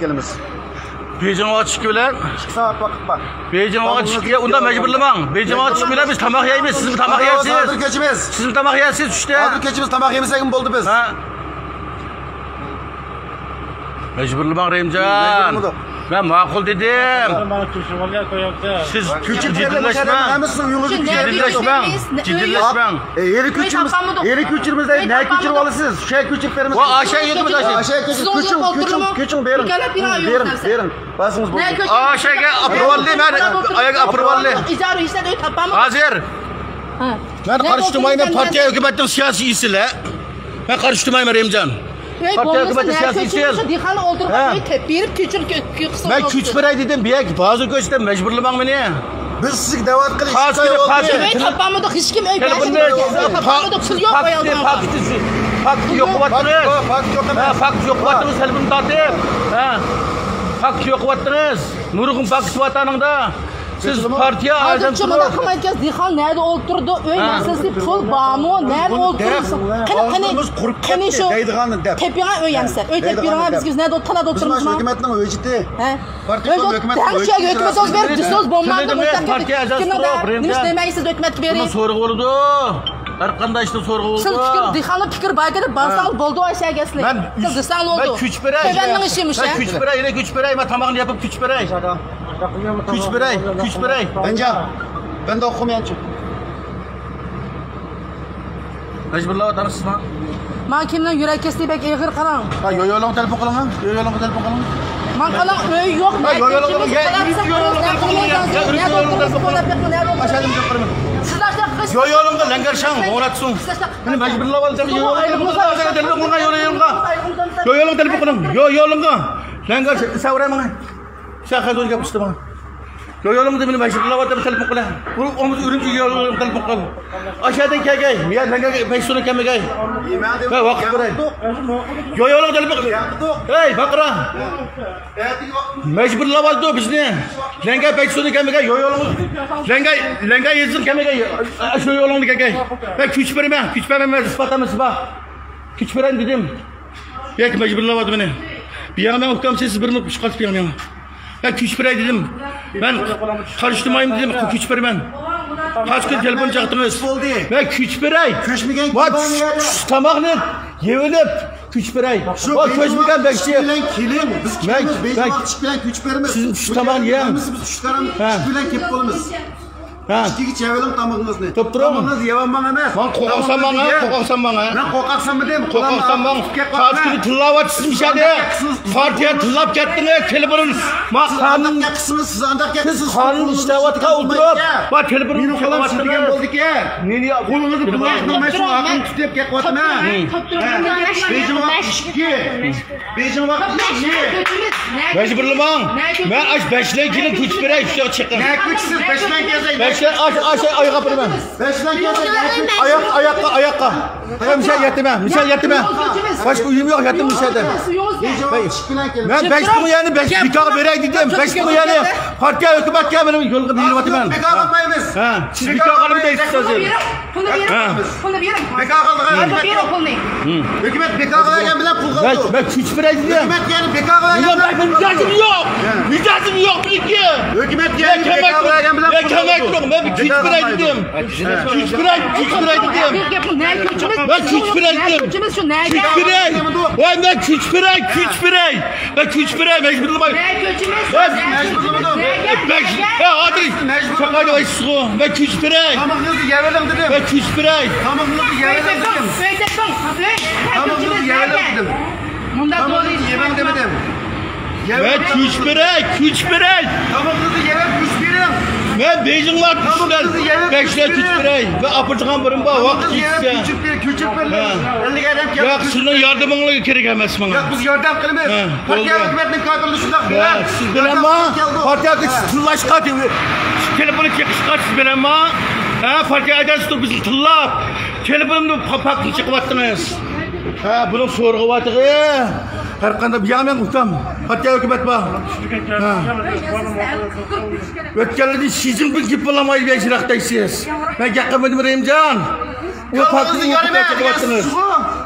Gelimiz. Bejamaat çıkı bilen. 2 saat vakit var. Bejamaat çıkı, onda mecburlamang. Bejamaat çıkı bilen biz tamak yeymiz. Siz mi tamak yeysiz? Hazır keçimiz. Siz mi tamak yeysiz işte? Hazır keçimiz tamak yemesek mi boldu biz? Ha? Mecburlamang Remcan. Ben makul dedim. Siz ciddileşmeng. Ciddileşmeng. Yeri küçümüz. Yeri küçümüzde ne küçür olasınız? Şey küçüklerimiz. O aşağı yutmuş aşağı. Aşağı küçüm verin. Verin. Basınız boldu. Aşağıya aprovalli ben. Ayak aprovalli. Hazır. Ben karıştırmayayım. Ben partiye hükümetin siyasi isile. Ben karıştırmayayım Remcan. Partiye hükümetin siyasi isile. Ben küç parayı dedim. Bazı göçten mecburlamam beni. Biz sizi davet kılış. Tapamadık hiç kim öyle. Fakti yok vattınız. Fakti yok vattınız. Helbim tatıp. Fakti yok vattınız. Nurgun fakti vatanında. Siz partiye ağzım tutun. Herkes dihan nerede oturdu? Öyle nasıl pul bağımı nerede oturursun? Hani şu tepene öğrensen. Öyle tepene biz nerede oturmadı otururuz mu? Hükümetin öğücütü. Partiye hükümetin hükümet olsun verip söz bombandı partiye ağzım tutun. Nimiz demeyiz hükümet verin. Bunu sorgu oldu. Arkanda işte sorgu oldu. Siz dihanlı fikir baygıda basal boldu aşağı gelsin. Siz disan oldu. Ben küç berey. Ben işiymiş. Ben küç berey. Yine küç berey. Ben tamamını yapıp küç berey. Küç berey. Küç berey. Ben de okumayancım. Mecburla vatanısız mı? Man kimden yürek kestiği bek eğir kalan. Yoyolong telefon kılın. Yoyolong telefon kılın. Man kalan öy yok. Yoyolong yoyolong lengerşan moratsın. Beni mecburla valacağım. Yoyolong telefon kılın. Yoyolong lengerşan. Savray mı? Şaka dolu yapıştı bana. Yoyolong da beni mecburla valacağım. Telefon kılın. Omuz ürüncü yoyolong telefon kılın. Aşağıdan gel. Miyad lengerşan. Peşsonu keme gel. Vakit bırak. Yoyolong telefon kılın. Hey bakra. Mecburla valdı bizni. Lenga peşsonu keme gel. Yoyolong. Lenga yazın keme gel. Şu yoyolong gel. Ben küç vermem. Küç vermem. Ispatamız bak. Küç veren dedim. Yak mecburla valdı beni. Bir yana ben okuyam siz bir nokta çıkart bir yana. Ben küç verey dedim. Ben karıştırmayayım dedim. Küç vermem. Kaç gün telefon çaktınız. Ben küç verey. Bak tamamını yevelip küç verey. Bak köşmegen bekçi. Kilim. Biz beyzim artık bilen küç vermez. Sizin şu tamam yiyen. Biz şu taran küç bilen kep kolumuz. İki çevelim tamamınız ne? Tamamınız yevan bana ne? Ben kokaksan bana. Ben kokaksan mı diyeyim? Kokaksan bana. Kaç günü tıllavat çizmişadi. Partiye tıllap gettiniz. Telefonun. Kanun yakısınız, siz andak yakısınız. Kanun işlevatka oturup. Bak telefonun kalan sizden boldu ki. Kolunuzu kılmakla meşhur akın tutup kekvatın ha. Beyzim vakit ki. Beyzim vakit ki. Mecburlamang. Ben aç beşlen kilo küç berey şu çıkın. Ne küçsüz beşlen gezey. Beşlen aç ayağa pırman. Beşlen gezey. Ayakka. Misal yetime. Başka uyum yok yattım miselde. Ben beş bunu yani beş bikağı berey dedim. Beş bunu yani partiye hükümet gelmedim. Yolga bir vatı ben. Bekağı kalmayımız. Siz bikağı kalın da istiyorsunuz. Bekağı kalın. Hükümet bekağı kalın bilen pul kaldı. Ben küç berey dedim. Hükümet yani bekağı kalın. Ben mücadele yok bilgi. Hükümet yani bekağı kalın bilen pul kaldı. Ben bir küç berey dedim. Küç berey dedim. Ben küç berey dedim. Küç berey. Ben küç berey. Ben küç berey mecburlamam. Hadi. Şakayla başlığı. Ben küç berey. Tamamınızı yevelim dedim. Ben küç berey. Tamamınızı yevelim dedim. Tamamınızı yevelim dedim. Tamamınızı yevelim demedim. Ben küç berey. Tamamınızı yevelim küç berey. Ben Beijing var küçler. Beşler küç berey. Ve apırtıkan bırın bağ vakit işte. Küçük berey. Ya şunun yardımınla gerek emez bana. Ya biz yardım kılmayız. Partiye hükümetin kadrolu şundak bilen. Siz bilen ma. Partiye tıllaş kat. Telefonu çekiş kat siz bilen ma. Partiye aydan tutup bizi tıllap. Telefonumda papaklı çıkıvattınız. Bunun sorgu vatığı. Her kanda bir yana ben utam. Partiye hükümet bağ. Ötkenlerde sizin bir gibi bulamayı beşiraktayız. Ben yakamadım Remcan. O partinin hükümet çıkıvattınız.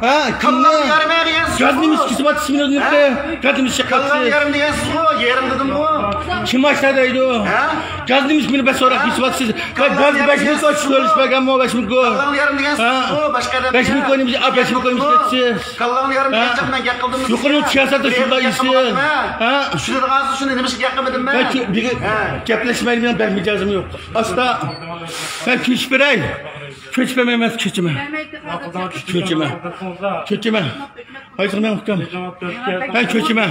Ha, kimni? Yarim degansiz. Gaznimiz kisbat sinirlikda. Gaznimiz Kallan chaqatdi. yarim degansiz ku, yerim dedim ku. Kim başladı aydı? Gaznimiz beni bes olarak kisbatsiz. Gaz 5 ming so'm söylüşmeganmi 5 ming ku. Kallan yarim degansiz ku, boshqa adam. 5 ming ko'yimiz, 5 ming ko'yimiz ketsiz. Kallan yarim degancha men gap qildim. Yuqori siyosatda shunday isi. Ha? Tushunadigansiz shuni nimasiga gap qilmadim men? Gaplashmaydi bilan benim icazım yok. Asta ben kuch beray. Kuch bermayman kuchima. Kuchima. Hayır men uqtam. Ben kuchima.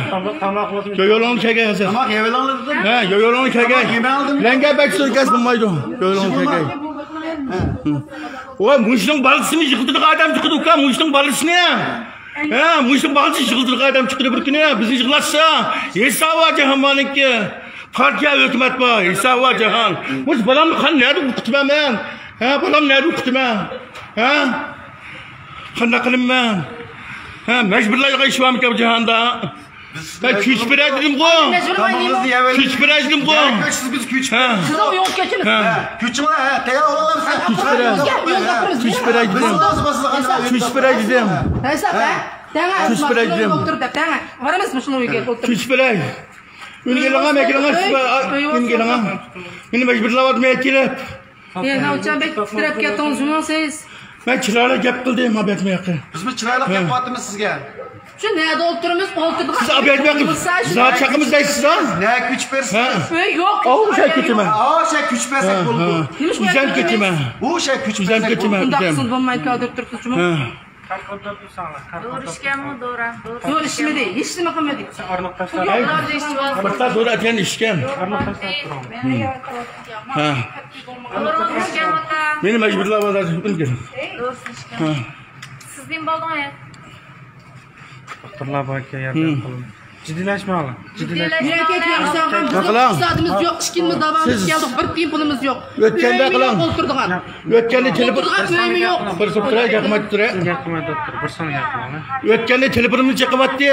Yo'yolon kelgan hozir. Tamam, yevelonlar dedim. Ha, yo'yolon kelgan. Yema oldim. Langa bak so'rgas bo'lmaydi. Yo'yolon kelgan. O muşning balısını yıkıldık adam çıktı uka muşning balısını. Ha muşning balısı yıkıldık adam çıktı bir günü bizi yıkılatsa hesabı cehamanınki. Partiya hükümet var hesabı cehan. Muş balam kan nerede ukutmam ben? Ha balam nerede ukutmam? Ha? Qanday qilim ben? Ha mecburlar yaşayamam ki cihanda. Ben kuch beray dedim ku. Kuch beray dedim ku. Siz biz kuch. Siz o yo'q ketiniz. Kuchinglar ha, tayyor olalar sen. Kuch beray dedim. Kuch beray dedim. Neyse be. Dana. Kuch beray dedim. Otur deb dana. Varamizmi shuni uyga otur. Kuch beray. Üngelanga mekelanga üngelanga. Meni mecburlab kelib. Navchanbek titrab ketdingizmi siz? Ben chiroyli gap qildim, abetmayaqi. Biz mi chiroyli gap qilyapmiz sizga? Shu nerda o'tiramiz? O'tirdik. Siz abetmayaqi. Zat chaqimiz deysiz-a? Ne kuch bersin? Yo'q. O şey ketime. Şey kuch bersak bo'ldi. Uzan ketime. Bu şey kuch Uzan bersak ketime. Undaqsiz bo'lmaydi, hozir turibsizmi? Doğruşkenmi doğru? Yo'q, ishmidi. Hech nima qilmadik. Başta doğru atgan ishgan. Ha. Meni mecburlab o'tirdim. Sizning bog'ongiz. Doktorlar aka yardım qilin. Jiddiylashmanglar. Iqtisodimiz yo'q, ishkimiz davomimiz keldik, bir tiyin pulimiz yo'q. O'tganda qiling. O'tirdigan. O'tganda telefon Uyimi yo'q. bir so'tra gapmat tura. Gapma doktor, bir son gapma. O'tganda telefonimni chiqyapti.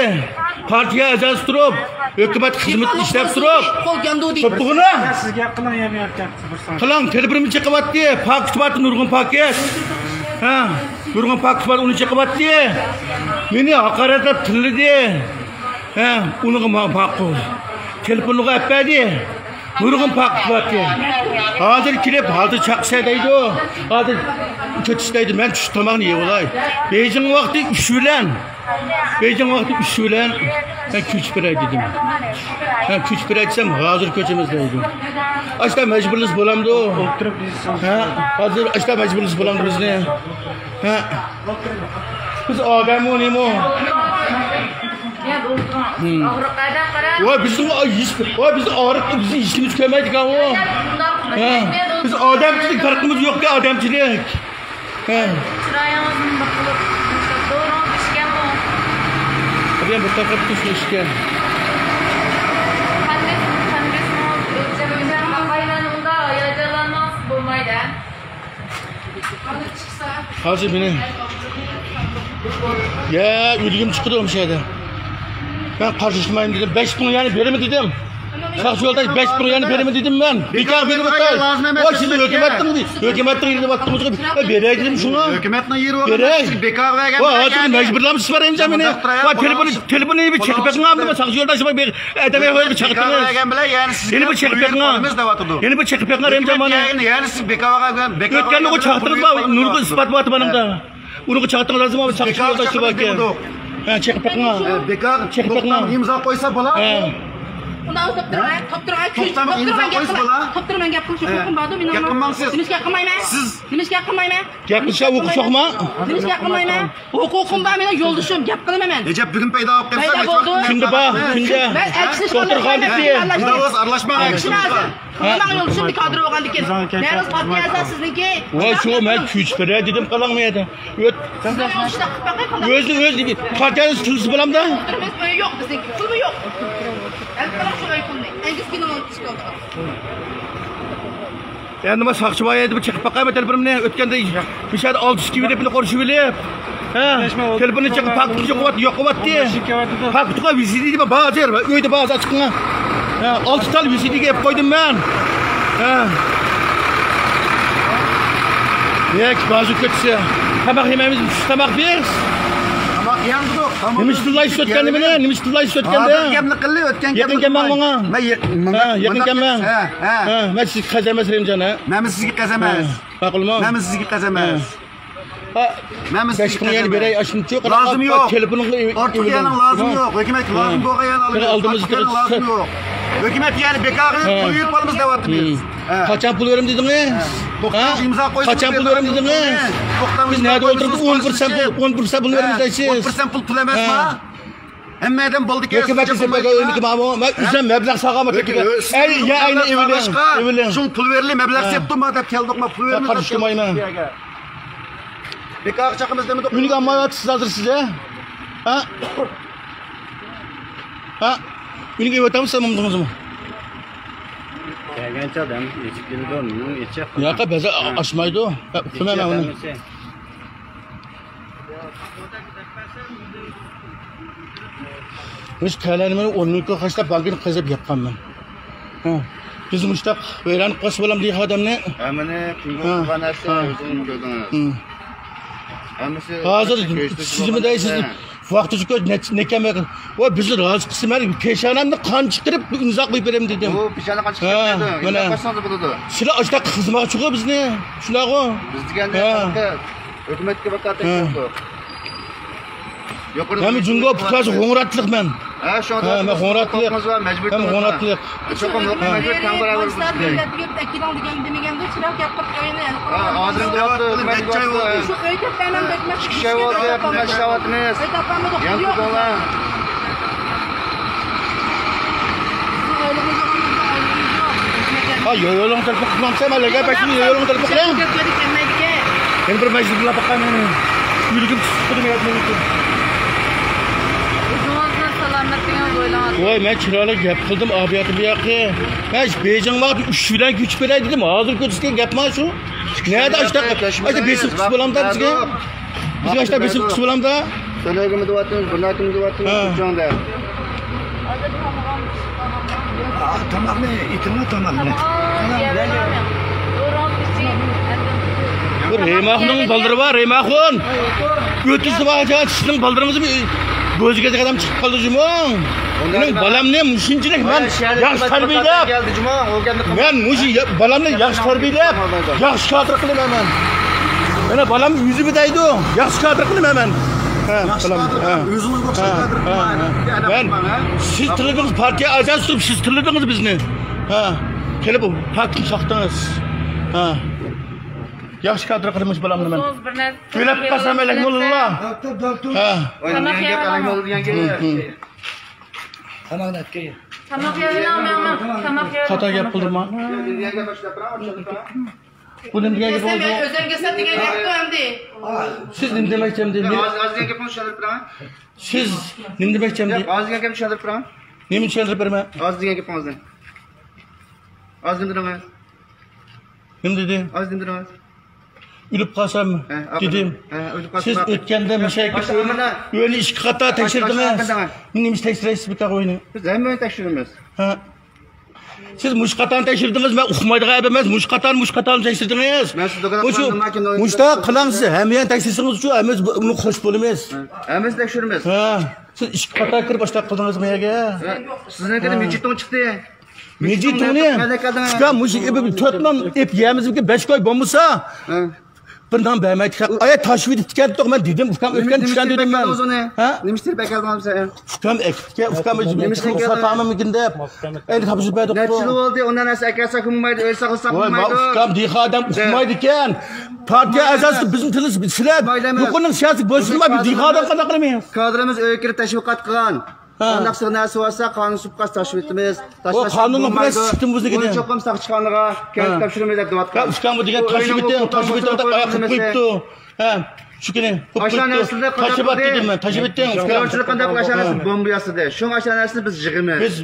Partiya a'zosi turib, hukumat xizmatida ishlab turib. Qolganda deydi. To'pug'ini Siz gap qilavermayapsiz bir son. qiling, telefonimni chiqyapti. Paket Nurg'un paket. Ha, Nurg'un paket uni chiqyapti. Meni haqoratlab tilladi. Ha, uni ma'qul. Telefonni aytmadi. Nurg'un paket bo'lyapti. Hozir kelib, hozir chaqsa deydi. Hozir ketishlaydi. Men tush tomoqni yeb olay. Bejing vaqti 3 bilan. Bejing vaqti 3 bilan men kuch beray dedim. Ben kuch beray desam, hozir ko'chamiz deydi. Ashta majburimiz bo'lamdi. O'tirib deysiz. Ha, hozir ashta majburimiz bo'lamdi bizni. Ha. Biz odammonimo. Ya doğru. Ağrıqada qara. Voy bizim biz og'riq bizni ishimiz kelmaydigan o. Ha. Biz odamchilik farqimiz yo'q-ku, odamchilik. Ha. Chiroyingizni baqilib, doğru ishganmi? Ben bu tarafa tushishgan. Hozir meni. Ya, uyligim chiqdi o'sha yerda. Ben qarshilmayman dedim. 5 ming yani berimi dedim. Sağ yo'lda 5 ming yani berimi dedim ben. Bekor berib o'tay. O sizni hukumatning yerida vaqtimiz qilib beray dedim shuni. Hukumatning yeri beray. Bekor bergan. O hozir majburlamsiz beraymi meni. Va telefonni bir chekib berganmi? Sağ yo'lda shunday bir adamay qo'yib chaqirtdingiz. Bergan bilan yani siz Yeni bir chekib bergan. Yeni bir chekib bergan endi mana. Yani siz bekor bergan. O'tganni o chaqirtdingizmi? Nurg'un isbot bo'lyapti menimda. Uni chaqirtdingiz lazım sağ yo'lda shu ekan. Ha, chekib bergan. Bekor to'xtam imzo qo'ysa bo'ladi. Undan Toptirman gap qilish huquqim bormi? Men Gap qilmangsiz. Nimishga qilmayman? Siz nimishga qilmayman? Gap qilsa o'qish yo'qmi? Nimishga qilmayman? Huquqim bor, men yo'ldoshim, gap qilmayman. Necap bugun paydo olib qolsa, Paydo bo'ldi. Kunda bor, kunda. Men aksiz Doktorxon debdi. Davos aralashmang. Qilmang yo'ldoshim kadr bo'lgandikin. Men partiya sizniki. Voy, shu men kuch beray dedim qilolmaydi. O'zi partiyani tilsi bilamda. Yo'q, bizniki pulmi yo'q. Endi nima soqchiboy edi, bu chiqib baqaymi telefonimni o'tganda o'shada 6 kg deb qo'rishib olib. Ha, telefonni chiqib paket yo'qotdi. Paketga viziti deb ba'zir, uyda ba'zi chiqqan. Ha, 6 tal vizitiga olib qo'ydim men. Ha. Yak, ba'zi ketsa, tamoq yemaymiz, tamoq beriz. Yandık. Tamam. Nima istilay o'tganda meni? Nima istilay o'tganda? Gapni qildi, o'tgan gapni. Yaqin kelman bunga. Men yaqin kelman. Ha. Men siz qazamas Remjon ha. Men sizga qazamas. Ma'qulmi? Men sizga qazamas. Men sizga qazamas. Beray ashuncha Lazım yo'q. Telefoningni Ortiqyaning lazım yo'q. Hukumat lazım bo'lgan oladi. Aldığımız lazım yo'q. Hukumat yani bekarni qo'yib qolamiz deyapmiz. Qachon pul verim dedingiz? imzo qo'yib. Qachon pul verim dedingiz? Biz nerede o'tiribmiz? 10% pul verimiz deysiz. 10% pul emasmi? Hammadan bo'ldi ki. Hukumat sepaga o'yniki ma'mo. Men uzun mablag' sog'aman tekiga. Ya ayni eviling. Shu pul verilib mablag' sepdimmi deb keldikmi? Pul verimiz. Qarshilmayman. Bekar chaqimiz demedik. Uyga olmayapsiz hozir siz ha? Ha? Uyga o'tamsiz mumdingizmi? Kelgancha odam echib keldi, uni echib. Yo'q, baza oshmaydi. Uqmayman uni. Biz kalanimni 12 qashlab bankini qazib yapqanman. Ha. Biz mushtaq vayronib qolsa bo'lam degan odamni. Mana kimga qilgan narsa o'zingni ko'rdingiz. Hozir sizmi deysiz? Vaqtincha ko'z nekam yo'q. Voy bizni rozi qilsinlar, peshonamni qon chiqirib imzo qo'yib beraman dedim. O peshona qon chiqirdi. Mana qasonda bo'ladi. Sizlar ochda xizmatchi-ku bizni. Shunaqa. Biz deganda hukumatga vakolat yo'q. Hem jungo putkaz ho'ngratlik men. Ha, shu odam. Men ho'ngratlik. Majbur. Hem ho'ngratlik. Cho'qim majbur tam baravar Sizlar degan demaganda chiroq gapirib qo'ying. Hozir deyapti, Shu uyga tanam bekmak ishlayapti, ishlayapmiz. Yantiqlar. Ha, yo'ling telefon qilmamsa, malaga pashni yo'ling telefon qiling. Men bir majbur qilib baqaman. Yurigim chiqib Voy, men chiroyli gap qildim, obiyati bu yoqqa. Men Bejing vaqt 3 bilan kuch beray dedim. Hozir ko'rsatgan gapman shu. Neda ashta besim qis bo'lamda bizga? Bizga ashta besim qis bo'lamda? To'lagimni deyapmiz, bunaqini deyapmiz, jonda. Tamammi, itimni tamammi. Bu Remahning baldiri bor, Remahun. O'tishni vaqtida sizning baldiringizni Gözüge adam çıkıp kaldı Cumon. Benim balam ne muşinçilik ben yaş tarbiyelep. Ben muşi balam ne yaş tarbiyelep. Yaş kadr kılım hemen. Bana balam yüzümü değdi o. Yaş kadr kılım hemen. Ben siz tırladınız partiye ajan tutup siz tırladınız bizni. Ha. Kelip bu parti saktınız. Ha. Yaxshi kadr qilmish bo'lamni men. To'lab qasam elak bo'llah. Doktor. Ha. O'ynayga qarang bo'ldi deganga. Qamoqdatga. Xato gap qildim. Deganga boshlab Bu nima degan gap bo'ldi? O'zingizga degan gapni endi. Siz nima demoqchimdi? Hozirga gapni tushuntirib beraman. Siz nima demoqchimdi? Hozirga gapni tushuntirib beraman. Nima tushuntirib beraman? Hozir degan gapingizdan. Hozir diraman. Nima dedi? Hozir diraman. Ülüp qolsam dedim. Siz o'tganda mushayga o'yni ikki qator tekshirdingiz. Nima tekshirasiz bu qo'yni? Biz hammani tekshiramiz. Ha. Siz mushqatani tekshirdingiz, men uqmaydigan emas, mushqatani tekshirdingiz. Men siz do'konda makina mushta qilasiz, hamma tekshirsangiz shu, hamma buni xush bo'lamiz. Hamma tekshiramiz. Ha. Siz ikki qator kirib boshlab qildingizmi yerga? Sizningki mechitdan chiqdi. Mechitni. Shqa mush to'tman ep yemizga 5 oy bo'lmasa. Bundan bermaydi. Aya tashvid etgandik men dedim, ukam o'tgan tushgan dedim men. Ha? Nima istirib akaldimsa? Ukam ekitga, ukam satamamikin deb. Endi topshirib berdik. Necha bo'ldi? Undan asa akasa qilmaydi, o'lsa qilsa qilmaydi. Ukam diha odam uqmaydi ekan. Partiya a'zosi bizning tilimiz sizlar. Huquqning siyosiy bo'linma biz diha odam qanaqa qilmaymiz? Kadrimiz o'yga kirib tashviqot qilgan. Qanday narsa bo'lsa qonun subqas tashvitimiz, qonunni bilan chiqdim o'ziga. Cho'qim saqchiqonliga kelib topshirmaydi deb aytgan. Ukam bu degan tashvitni oyoq qilib qo'yibdi. Ha, shu kuni tashvit dedim men, tashvitdan ukam qanday qilashani bomba yasadi. Shu mashalasini biz yig'imiz. Biz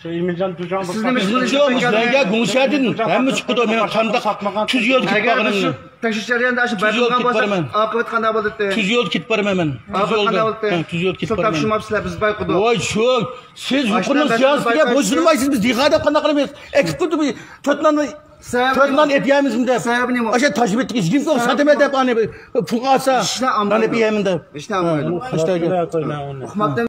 Emirjon Tujon bizga g'ushadin hamma chiqdi men qanday qaqmagan tuz yo'l ketib qolganimni. Tashish jarayonida shu bayroqdan bo'lsa oqibat qanday bo'ldi? Tuz yo'l ketib boraman men. Tuz yo'l ketib boraman. Topshirmabsizlar biz bayqudu. Voy shu siz huquqning siyosatiga bo'ysunmaysiz biz dihada qanday qilamiz? Eksport to'tlanmay Çözmen et yemizim de. Sebebi ne bu? Aşağı taşıp ettik. İşkim yok. Satım edip hani pul alsa. İşte Hani bir yeminde. İşte amına. İşte. Koyma onu. Hükümetten